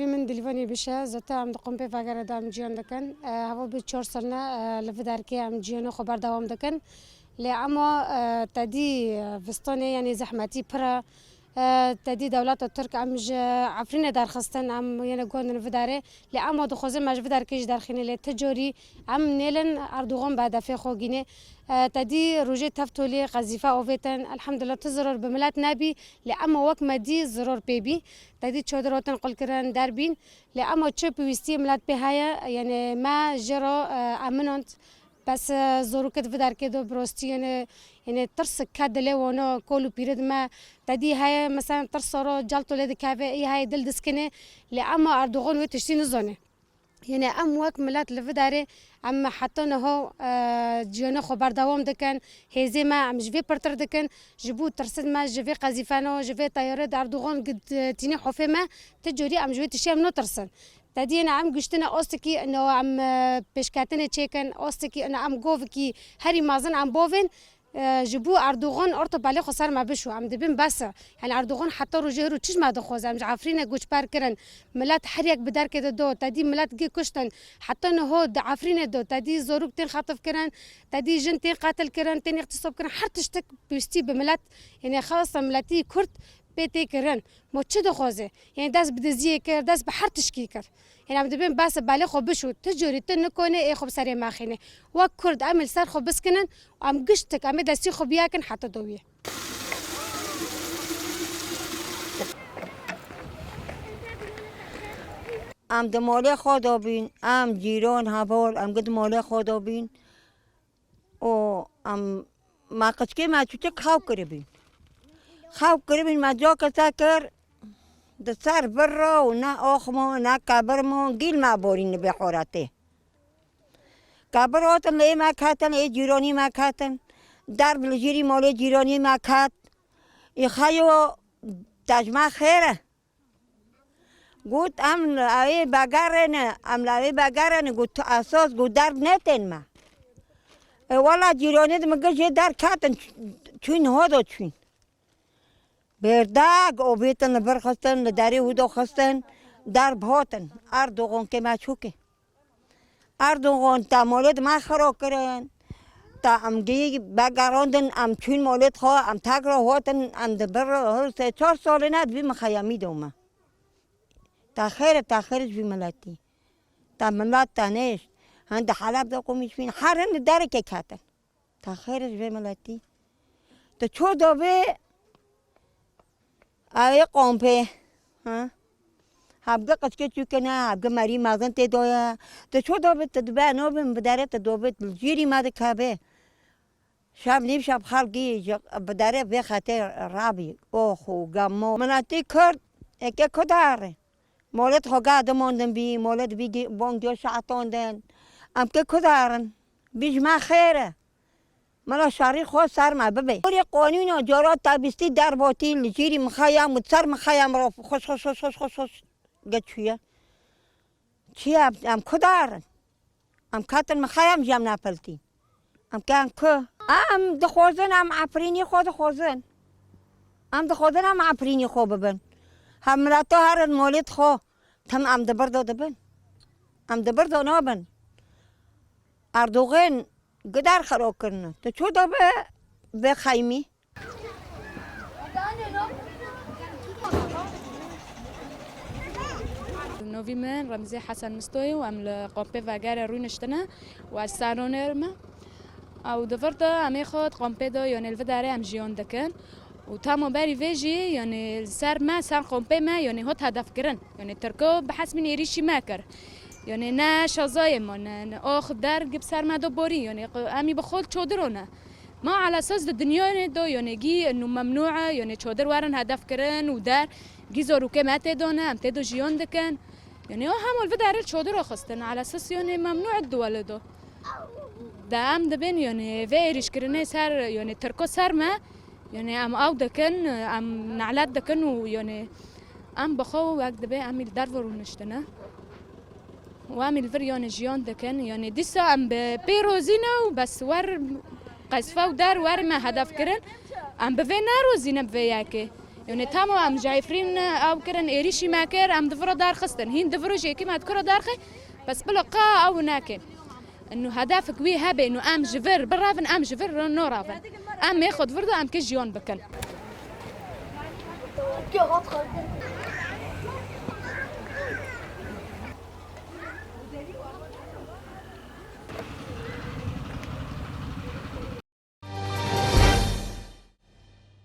اسمی من دلیوانی بشه زتا ام دقم به وگره دام جیان دکن هوا به 4 سرنا لفدار که ام جیانو خبر دوام دکن لی اما تدی وستانه یعنی زحمتی پره تدی دولت ترک امج عفرین در خستن ام یعنی گوندن فداره لی اما دخوزه مج فدار کیش در خینه لی تجاری ام نیلن اردوغان بعد دفع خوگینه تدی روجه تفتولی قذیفه اوفتن الحمدلله تزرر بملت نبی لی اما وک مدی زرر بیبی تدی چودروتن قل کرن در بین لی اما چه پیوستی ملت بهایا یعنی ما جرا امنند بس زوروكت فدار كده بروستي يعني ترس كادله وانا كولو بيرد ما تدي هاي مثلا ترسرو جالتو لدي كافي اي هاي دل دسكنه لأما اردوغان وتشتي نزونه يعني ام وك ملات لفداري اما حتى نهو جيانا خبر دوام دكن هيزي ما ام جفي برتر دكن جبو ترسد ما جفي قذيفانو جفي طيارة اردوغان قد تيني حوفي ما تجوري ام جفي تشي منو ترسن تدينا عم قشتنا أستكي إنه عم بشكاتنا تشيكن أستكي إنه عم جوفكي هري مازن عم بوفن جبو أردوغان أرتب عليه خسر ما بشو عم دبين بس يعني أردوغان حتى رجعوا تشج ما دخوز عم عفرينا جوش باركرن ملات حريق بدار كده دو تدي ملات جي كشتن حتى إنه هو عفرينا دو تدي زوروك تين خاطف كرن تدي جن تين قاتل كرن تين اغتصاب كرن حرتشتك بيستي بملات يعني خلاص ملاتي كرت بيتي كرن مو تشي دخوزه يعني داس بدزيه كر داس بحرتش كي كر يعني عم دبين بس بالي خو بشو تجوري تنكونه اي خو سري ماخينه وكرد عمل سر خو بسكنن وعم قشتك عم داسي خو بياكن حتى دويه ام دماله خدا بین ام جیران حوال ام قد ماله خدا بین و ام ما قشکی ما چوچه خاو کربین خاو کربین ما جا کسا کر د سر برا و نه آخما نه کبر ما گیل ما بارین به حارته کبر آتن لی ما کتن ای جیرانی ما کتن در بلجیری مال جیرانی ما کت ای خیو تجمع خیره گوت ام لعی بگرنه ام لعی بگرنه گوت اساس گوت در نتن ما والا جیرانی دم گه در کتن چون هادو چون برداغ او بیتن برخستن داری ودو خستن در بهاتن اردوغان که مچوکه اردوغان تا مولد ما خراب کردن تا ام گی بگراندن ام چون مولد خواه ام تگ را هاتن ام دبر هر 3-4 سال ند بی مخیمی دوما تاخیرش بی ملتی تا ملت تانش هند حلب دو قومیش بین هرن داره که کتن تاخیرش بی ملتی تا چو دو ای قامپه ها هبگه قشکه چوکنه هبگه مری مازن تدویا تو چو دو تدبه نوبم بداره تدوبه جیری ماده کابه شب نیم شب خالگی بداره به خاطر رابی اوخو گمو مناتی کرد اکه کداره مولد خوگه دماندن بی مولد بی بانگیو شعطاندن ام که کدارن بیش ما خیره ملا شاری خود سر ما ببی اولی قانون و جارات تابستی در باتی لجیری مخایم و سر مخایم را خوش گه چیه ام کدارن ام کاتن مخایم جام نپلتی ام کن که ام دخوزن ام عفرینی خود خوزن ام دخوزن ام عفرینی خود ببن هم ملتا هرن مولد خو تم ام دبر دو دبن ام دبر دو نابن اردوغان قدر خراب کرنه تو چو دا به خیمی نوی من رمزی حسن مستوی و ام قامپه وگر روی نشتنه و از سرانه ما او دفرتا امی خود قامپه دا یعنی الفداره ام جیان دکن و تمام بری ویجی یعنی سر قامپه ما یعنی هات هدف کرن یعنی ترکو بحث من ایریشی ما کر یعنی نه شازای ما نه آخ در گب سر ما دو باری یعنی امی بخود چودرونه ما على اساس الدنيا دو یعنی گی انه ممنوعه یعنی چودر ورن هدف کرن و در گی زاروکه ما تدونه ام تدو جیان دکن یعنی هم الفداره چودر خستن على اساس یعنی ممنوع الدول دو دام دبن یعنی ویریش کرنه سر یعنی ترکو سر ما یعنی ام او دکن ام نعلات دکن و یعنی ام بخو وقت دبه امی در ورونشتنه وامل فريون جيون دكن يعني دسا ام بيروزينا وبس ور قصفه ودار ور ما هدف كرن ام بفينا روزينا بفياكي يعني تامو ام جايفرين او كرن ايريشي ماكر ام دفرة دار خستن هين دفرة جي كما تكرة دارخي بس بلا قا او ناكن انه هدفك وي هبه انه ام جفر برافن ام جفر نو رافن ام ياخذ فرضه ام كجيون بكن